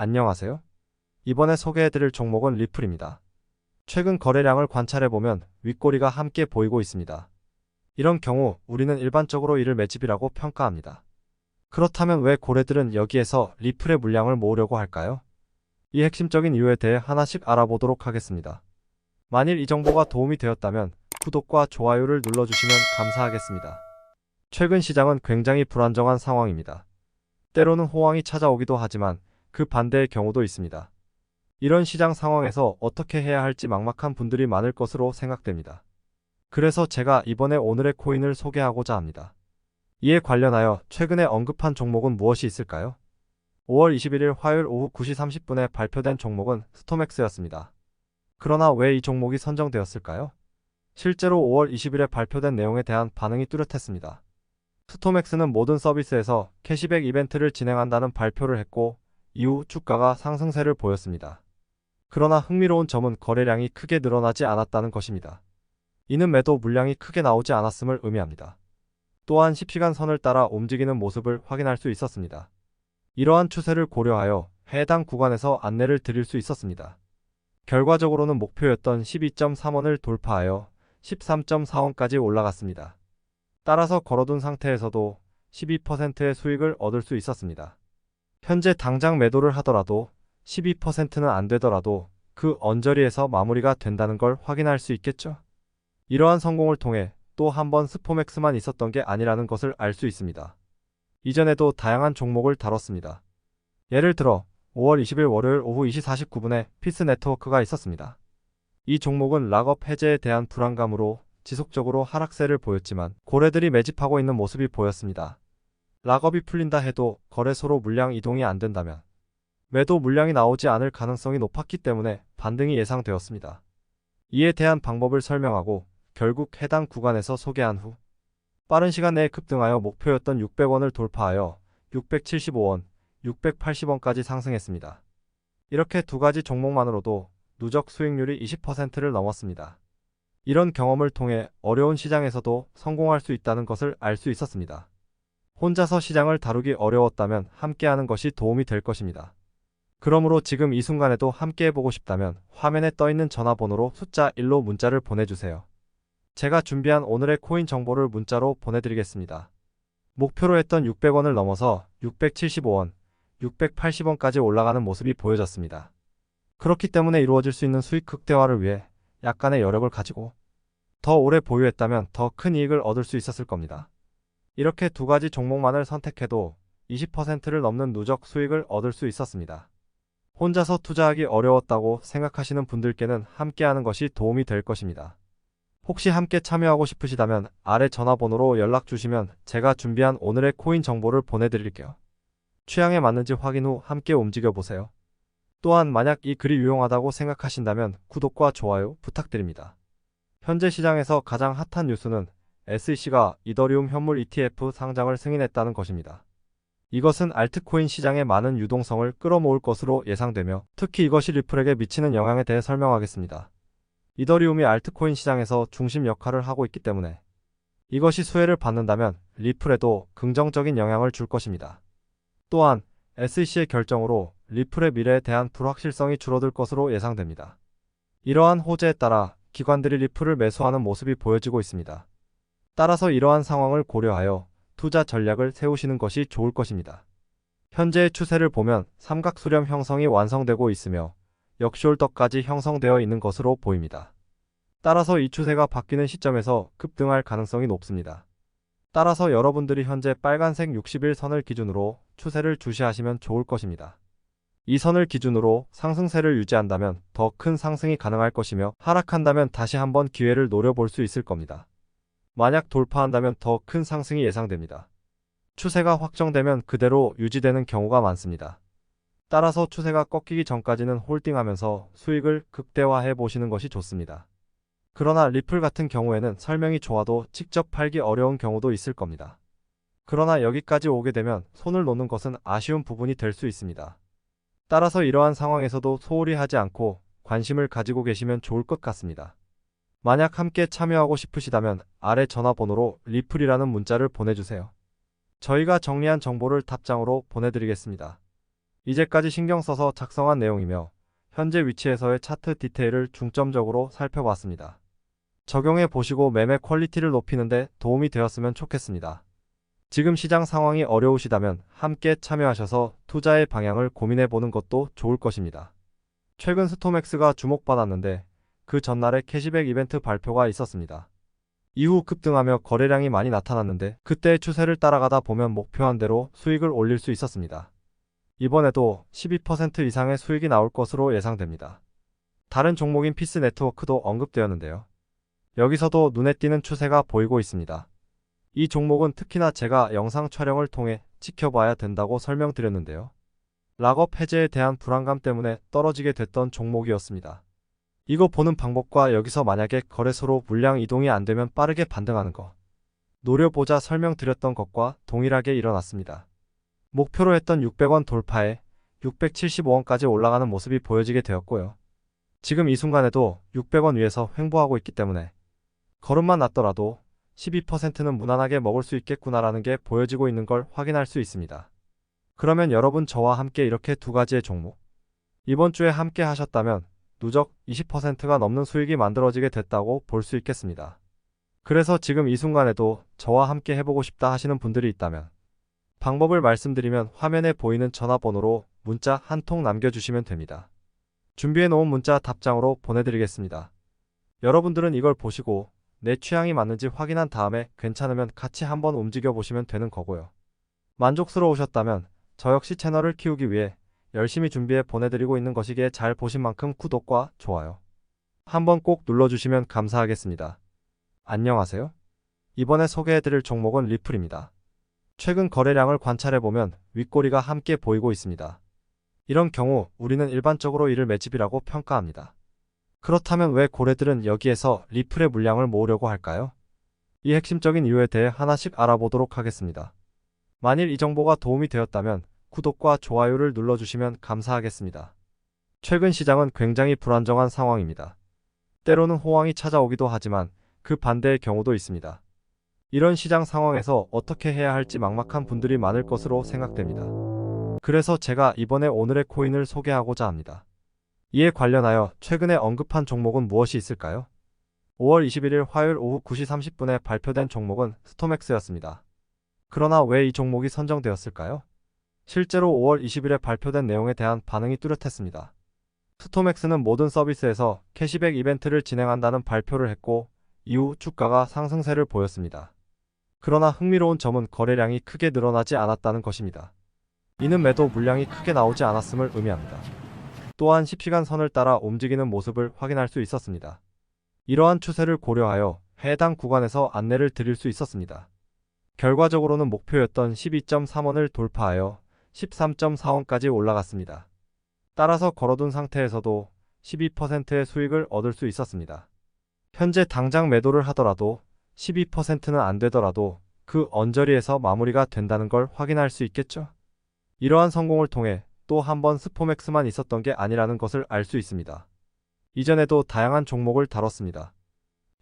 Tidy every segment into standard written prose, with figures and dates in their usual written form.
안녕하세요. 이번에 소개해드릴 종목은 리플입니다. 최근 거래량을 관찰해보면 윗꼬리가 함께 보이고 있습니다. 이런 경우 우리는 일반적으로 이를 매집이라고 평가합니다. 그렇다면 왜 고래들은 여기에서 리플의 물량을 모으려고 할까요? 이 핵심적인 이유에 대해 하나씩 알아보도록 하겠습니다. 만일 이 정보가 도움이 되었다면 구독과 좋아요를 눌러주시면 감사하겠습니다. 최근 시장은 굉장히 불안정한 상황입니다. 때로는 호황이 찾아오기도 하지만 그 반대의 경우도 있습니다. 이런 시장 상황에서 어떻게 해야 할지 막막한 분들이 많을 것으로 생각됩니다. 그래서 제가 이번에 오늘의 코인을 소개하고자 합니다. 이에 관련하여 최근에 언급한 종목은 무엇이 있을까요? 5월 21일 화요일 오후 9시 30분에 발표된 종목은 스톰엑스였습니다. 그러나 왜 이 종목이 선정되었을까요? 실제로 5월 20일에 발표된 내용에 대한 반응이 뚜렷했습니다. 스톰엑스는 모든 서비스에서 캐시백 이벤트를 진행한다는 발표를 했고 이후 주가가 상승세를 보였습니다. 그러나 흥미로운 점은 거래량이 크게 늘어나지 않았다는 것입니다. 이는 매도 물량이 크게 나오지 않았음을 의미합니다. 또한 10시간 선을 따라 움직이는 모습을 확인할 수 있었습니다. 이러한 추세를 고려하여 해당 구간에서 안내를 드릴 수 있었습니다. 결과적으로는 목표였던 12.3원을 돌파하여 13.4원까지 올라갔습니다. 따라서 걸어둔 상태에서도 12%의 수익을 얻을 수 있었습니다. 현재 당장 매도를 하더라도 12%는 안 되더라도 그 언저리에서 마무리가 된다는 걸 확인할 수 있겠죠? 이러한 성공을 통해 또 한 번 스톰엑스만 있었던 게 아니라는 것을 알 수 있습니다. 이전에도 다양한 종목을 다뤘습니다. 예를 들어 5월 20일 월요일 오후 2시 49분에 피스네트워크가 있었습니다. 이 종목은 락업 해제에 대한 불안감으로 지속적으로 하락세를 보였지만 고래들이 매집하고 있는 모습이 보였습니다. 락업이 풀린다 해도 거래소로 물량 이동이 안 된다면 매도 물량이 나오지 않을 가능성이 높았기 때문에 반등이 예상되었습니다. 이에 대한 방법을 설명하고 결국 해당 구간에서 소개한 후 빠른 시간 내에 급등하여 목표였던 600원을 돌파하여 675원, 680원까지 상승했습니다. 이렇게 두 가지 종목만으로도 누적 수익률이 20%를 넘었습니다. 이런 경험을 통해 어려운 시장에서도 성공할 수 있다는 것을 알 수 있었습니다. 혼자서 시장을 다루기 어려웠다면 함께하는 것이 도움이 될 것입니다. 그러므로 지금 이 순간에도 함께해보고 싶다면 화면에 떠있는 전화번호로 숫자 1로 문자를 보내주세요. 제가 준비한 오늘의 코인 정보를 문자로 보내드리겠습니다. 목표로 했던 600원을 넘어서 675원, 680원까지 올라가는 모습이 보여졌습니다. 그렇기 때문에 이루어질 수 있는 수익 극대화를 위해 약간의 여력을 가지고 더 오래 보유했다면 더 큰 이익을 얻을 수 있었을 겁니다. 이렇게 두 가지 종목만을 선택해도 20%를 넘는 누적 수익을 얻을 수 있었습니다. 혼자서 투자하기 어려웠다고 생각하시는 분들께는 함께하는 것이 도움이 될 것입니다. 혹시 함께 참여하고 싶으시다면 아래 전화번호로 연락 주시면 제가 준비한 오늘의 코인 정보를 보내드릴게요. 취향에 맞는지 확인 후 함께 움직여보세요. 또한 만약 이 글이 유용하다고 생각하신다면 구독과 좋아요 부탁드립니다. 현재 시장에서 가장 핫한 뉴스는 SEC가 이더리움 현물 ETF 상장을 승인했다는 것입니다. 이것은 알트코인 시장의 많은 유동성을 끌어모을 것으로 예상되며 특히 이것이 리플에게 미치는 영향에 대해 설명하겠습니다. 이더리움이 알트코인 시장에서 중심 역할을 하고 있기 때문에 이것이 수혜를 받는다면 리플에도 긍정적인 영향을 줄 것입니다. 또한 SEC의 결정으로 리플의 미래에 대한 불확실성이 줄어들 것으로 예상됩니다. 이러한 호재에 따라 기관들이 리플을 매수하는 모습이 보여지고 있습니다. 따라서 이러한 상황을 고려하여 투자 전략을 세우시는 것이 좋을 것입니다. 현재의 추세를 보면 삼각수렴 형성이 완성되고 있으며 역숄더까지 형성되어 있는 것으로 보입니다. 따라서 이 추세가 바뀌는 시점에서 급등할 가능성이 높습니다. 따라서 여러분들이 현재 빨간색 60일 선을 기준으로 추세를 주시하시면 좋을 것입니다. 이 선을 기준으로 상승세를 유지한다면 더 큰 상승이 가능할 것이며 하락한다면 다시 한번 기회를 노려볼 수 있을 겁니다. 만약 돌파한다면 더 큰 상승이 예상됩니다. 추세가 확정되면 그대로 유지되는 경우가 많습니다. 따라서 추세가 꺾이기 전까지는 홀딩하면서 수익을 극대화해 보시는 것이 좋습니다. 그러나 리플 같은 경우에는 설명이 좋아도 직접 팔기 어려운 경우도 있을 겁니다. 그러나 여기까지 오게 되면 손을 놓는 것은 아쉬운 부분이 될 수 있습니다. 따라서 이러한 상황에서도 소홀히 하지 않고 관심을 가지고 계시면 좋을 것 같습니다. 만약 함께 참여하고 싶으시다면 아래 전화번호로 리플이라는 문자를 보내주세요. 저희가 정리한 정보를 답장으로 보내드리겠습니다. 이제까지 신경 써서 작성한 내용이며 현재 위치에서의 차트 디테일을 중점적으로 살펴봤습니다. 적용해 보시고 매매 퀄리티를 높이는 데 도움이 되었으면 좋겠습니다. 지금 시장 상황이 어려우시다면 함께 참여하셔서 투자의 방향을 고민해 보는 것도 좋을 것입니다. 최근 스톰엑스가 주목받았는데 그 전날에 캐시백 이벤트 발표가 있었습니다. 이후 급등하며 거래량이 많이 나타났는데 그때의 추세를 따라가다 보면 목표한 대로 수익을 올릴 수 있었습니다. 이번에도 12% 이상의 수익이 나올 것으로 예상됩니다. 다른 종목인 피스네트워크도 언급되었는데요. 여기서도 눈에 띄는 추세가 보이고 있습니다. 이 종목은 특히나 제가 영상 촬영을 통해 지켜봐야 된다고 설명드렸는데요. 락업 해제에 대한 불안감 때문에 떨어지게 됐던 종목이었습니다. 이거 보는 방법과 여기서 만약에 거래소로 물량 이동이 안 되면 빠르게 반등하는 거 노려보자 설명드렸던 것과 동일하게 일어났습니다. 목표로 했던 600원 돌파에 675원까지 올라가는 모습이 보여지게 되었고요. 지금 이 순간에도 600원 위에서 횡보하고 있기 때문에 걸음만 났더라도 12%는 무난하게 먹을 수 있겠구나라는 게 보여지고 있는 걸 확인할 수 있습니다. 그러면 여러분 저와 함께 이렇게 두 가지의 종목 이번 주에 함께 하셨다면 누적 20%가 넘는 수익이 만들어지게 됐다고 볼 수 있겠습니다. 그래서 지금 이 순간에도 저와 함께 해보고 싶다 하시는 분들이 있다면 방법을 말씀드리면 화면에 보이는 전화번호로 문자 한 통 남겨주시면 됩니다. 준비해 놓은 문자 답장으로 보내드리겠습니다. 여러분들은 이걸 보시고 내 취향이 맞는지 확인한 다음에 괜찮으면 같이 한번 움직여 보시면 되는 거고요. 만족스러우셨다면 저 역시 채널을 키우기 위해 열심히 준비해 보내드리고 있는 것이기에 잘 보신 만큼 구독과 좋아요 한번 꼭 눌러주시면 감사하겠습니다. 안녕하세요. 이번에 소개해드릴 종목은 리플입니다. 최근 거래량을 관찰해보면 윗꼬리가 함께 보이고 있습니다. 이런 경우 우리는 일반적으로 이를 매집이라고 평가합니다. 그렇다면 왜 고래들은 여기에서 리플의 물량을 모으려고 할까요? 이 핵심적인 이유에 대해 하나씩 알아보도록 하겠습니다. 만일 이 정보가 도움이 되었다면 구독과 좋아요를 눌러주시면 감사하겠습니다. 최근 시장은 굉장히 불안정한 상황입니다. 때로는 호황이 찾아오기도 하지만 그 반대의 경우도 있습니다. 이런 시장 상황에서 어떻게 해야 할지 막막한 분들이 많을 것으로 생각됩니다. 그래서 제가 이번에 오늘의 코인을 소개하고자 합니다. 이에 관련하여 최근에 언급한 종목은 무엇이 있을까요? 5월 21일 화요일 오후 9시 30분에 발표된 종목은 스톰엑스였습니다. 그러나 왜 이 종목이 선정되었을까요? 실제로 5월 20일에 발표된 내용에 대한 반응이 뚜렷했습니다. 스톰엑스는 모든 서비스에서 캐시백 이벤트를 진행한다는 발표를 했고 이후 주가가 상승세를 보였습니다. 그러나 흥미로운 점은 거래량이 크게 늘어나지 않았다는 것입니다. 이는 매도 물량이 크게 나오지 않았음을 의미합니다. 또한 10시간 선을 따라 움직이는 모습을 확인할 수 있었습니다. 이러한 추세를 고려하여 해당 구간에서 안내를 드릴 수 있었습니다. 결과적으로는 목표였던 12.3원을 돌파하여 13.4원까지 올라갔습니다. 따라서 걸어둔 상태에서도 12%의 수익을 얻을 수 있었습니다. 현재 당장 매도를 하더라도 12%는 안 되더라도 그 언저리에서 마무리가 된다는 걸 확인할 수 있겠죠? 이러한 성공을 통해 또 한 번 스톰엑스만 있었던 게 아니라는 것을 알 수 있습니다. 이전에도 다양한 종목을 다뤘습니다.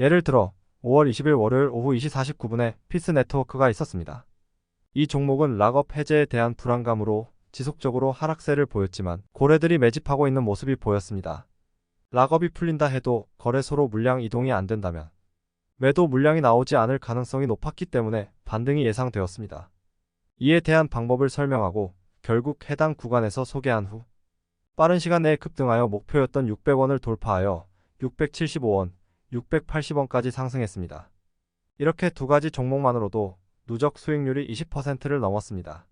예를 들어 5월 20일 월요일 오후 2시 49분에 피스네트워크가 있었습니다. 이 종목은 락업 해제에 대한 불안감으로 지속적으로 하락세를 보였지만 고래들이 매집하고 있는 모습이 보였습니다. 락업이 풀린다 해도 거래소로 물량 이동이 안 된다면 매도 물량이 나오지 않을 가능성이 높았기 때문에 반등이 예상되었습니다. 이에 대한 방법을 설명하고 결국 해당 구간에서 소개한 후 빠른 시간 내에 급등하여 목표였던 600원을 돌파하여 675원, 680원까지 상승했습니다. 이렇게 두 가지 종목만으로도 누적 수익률이 20%를 넘었습니다.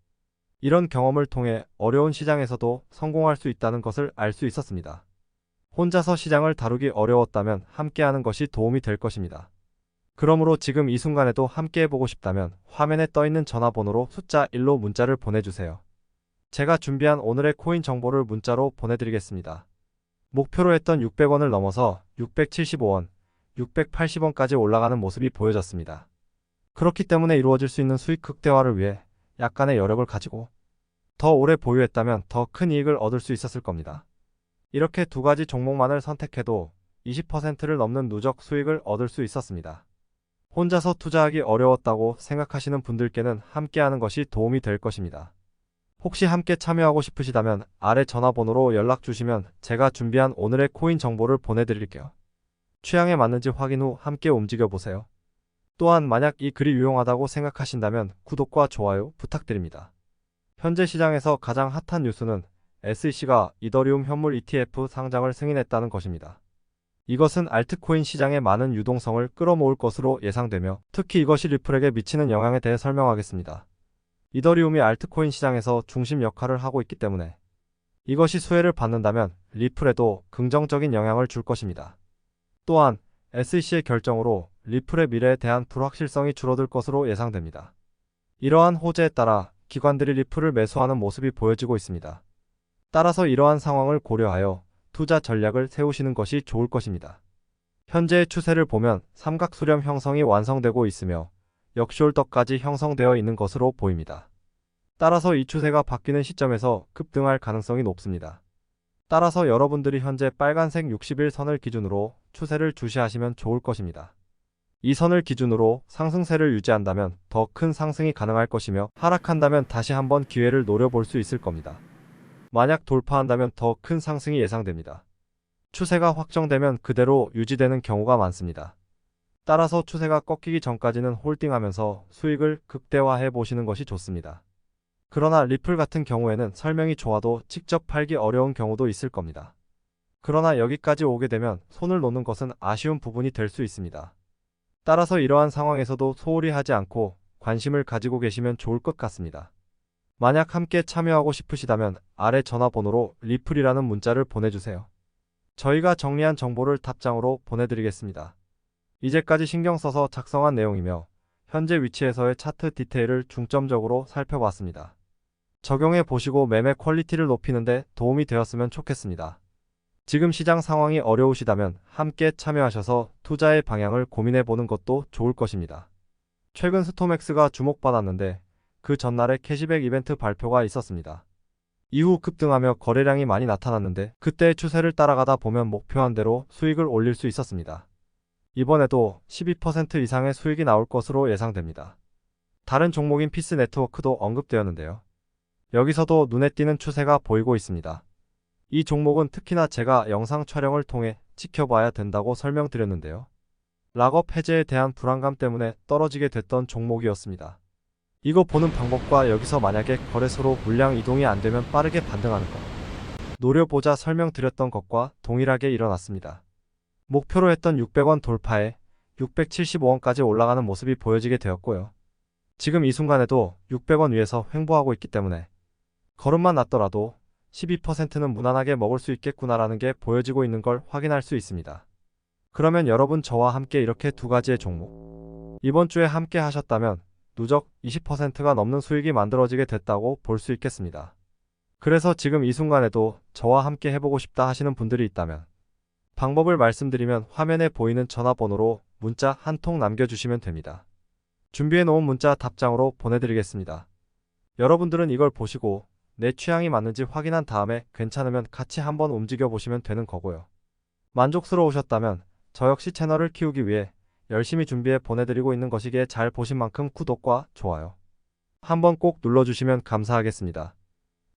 이런 경험을 통해 어려운 시장에서도 성공할 수 있다는 것을 알 수 있었습니다. 혼자서 시장을 다루기 어려웠다면 함께하는 것이 도움이 될 것입니다. 그러므로 지금 이 순간에도 함께해보고 싶다면 화면에 떠있는 전화번호로 숫자 1로 문자를 보내주세요. 제가 준비한 오늘의 코인 정보를 문자로 보내드리겠습니다. 목표로 했던 600원을 넘어서 675원, 680원까지 올라가는 모습이 보여졌습니다. 그렇기 때문에 이루어질 수 있는 수익 극대화를 위해 약간의 여력을 가지고 더 오래 보유했다면 더 큰 이익을 얻을 수 있었을 겁니다. 이렇게 두 가지 종목만을 선택해도 20%를 넘는 누적 수익을 얻을 수 있었습니다. 혼자서 투자하기 어려웠다고 생각하시는 분들께는 함께하는 것이 도움이 될 것입니다. 혹시 함께 참여하고 싶으시다면 아래 전화번호로 연락 주시면 제가 준비한 오늘의 코인 정보를 보내드릴게요. 취향에 맞는지 확인 후 함께 움직여 보세요. 또한 만약 이 글이 유용하다고 생각하신다면 구독과 좋아요 부탁드립니다. 현재 시장에서 가장 핫한 뉴스는 SEC가 이더리움 현물 ETF 상장을 승인했다는 것입니다. 이것은 알트코인 시장에 많은 유동성을 끌어모을 것으로 예상되며 특히 이것이 리플에게 미치는 영향에 대해 설명하겠습니다. 이더리움이 알트코인 시장에서 중심 역할을 하고 있기 때문에 이것이 수혜를 받는다면 리플에도 긍정적인 영향을 줄 것입니다. 또한 SEC의 결정으로 리플의 미래에 대한 불확실성이 줄어들 것으로 예상됩니다. 이러한 호재에 따라 기관들이 리플을 매수하는 모습이 보여지고 있습니다. 따라서 이러한 상황을 고려하여 투자 전략을 세우시는 것이 좋을 것입니다. 현재의 추세를 보면 삼각수렴 형성이 완성되고 있으며 역숄더까지 형성되어 있는 것으로 보입니다. 따라서 이 추세가 바뀌는 시점에서 급등할 가능성이 높습니다. 따라서 여러분들이 현재 빨간색 60일 선을 기준으로 추세를 주시하시면 좋을 것입니다. 이 선을 기준으로 상승세를 유지한다면 더 큰 상승이 가능할 것이며 하락한다면 다시 한번 기회를 노려볼 수 있을 겁니다. 만약 돌파한다면 더 큰 상승이 예상됩니다. 추세가 확정되면 그대로 유지되는 경우가 많습니다. 따라서 추세가 꺾이기 전까지는 홀딩하면서 수익을 극대화해 보시는 것이 좋습니다. 그러나 리플 같은 경우에는 설명이 좋아도 직접 팔기 어려운 경우도 있을 겁니다. 그러나 여기까지 오게 되면 손을 놓는 것은 아쉬운 부분이 될 수 있습니다. 따라서 이러한 상황에서도 소홀히 하지 않고 관심을 가지고 계시면 좋을 것 같습니다. 만약 함께 참여하고 싶으시다면 아래 전화번호로 리플이라는 문자를 보내주세요. 저희가 정리한 정보를 답장으로 보내드리겠습니다. 이제까지 신경 써서 작성한 내용이며 현재 위치에서의 차트 디테일을 중점적으로 살펴봤습니다. 적용해 보시고 매매 퀄리티를 높이는 데 도움이 되었으면 좋겠습니다. 지금 시장 상황이 어려우시다면 함께 참여하셔서 투자의 방향을 고민해 보는 것도 좋을 것입니다. 최근 스톰엑스가 주목받았는데 그 전날에 캐시백 이벤트 발표가 있었습니다. 이후 급등하며 거래량이 많이 나타났는데 그때의 추세를 따라가다 보면 목표한 대로 수익을 올릴 수 있었습니다. 이번에도 12% 이상의 수익이 나올 것으로 예상됩니다. 다른 종목인 피스 네트워크도 언급되었는데요. 여기서도 눈에 띄는 추세가 보이고 있습니다. 이 종목은 특히나 제가 영상 촬영을 통해 지켜봐야 된다고 설명드렸는데요. 락업 해제에 대한 불안감 때문에 떨어지게 됐던 종목이었습니다. 이거 보는 방법과 여기서 만약에 거래소로 물량 이동이 안되면 빠르게 반등하는 것 노려보자 설명드렸던 것과 동일하게 일어났습니다. 목표로 했던 600원 돌파에 675원까지 올라가는 모습이 보여지게 되었고요. 지금 이 순간에도 600원 위에서 횡보하고 있기 때문에 걸음만 났더라도 12%는 무난하게 먹을 수 있겠구나라는 게 보여지고 있는 걸 확인할 수 있습니다. 그러면 여러분 저와 함께 이렇게 두 가지의 종목 이번 주에 함께 하셨다면 누적 20%가 넘는 수익이 만들어지게 됐다고 볼 수 있겠습니다. 그래서 지금 이 순간에도 저와 함께 해보고 싶다 하시는 분들이 있다면 방법을 말씀드리면 화면에 보이는 전화번호로 문자 한 통 남겨주시면 됩니다. 준비해 놓은 문자 답장으로 보내드리겠습니다. 여러분들은 이걸 보시고 내 취향이 맞는지 확인한 다음에 괜찮으면 같이 한번 움직여 보시면 되는 거고요. 만족스러우셨다면 저 역시 채널을 키우기 위해 열심히 준비해 보내드리고 있는 것이기에 잘 보신 만큼 구독과 좋아요 한번 꼭 눌러주시면 감사하겠습니다.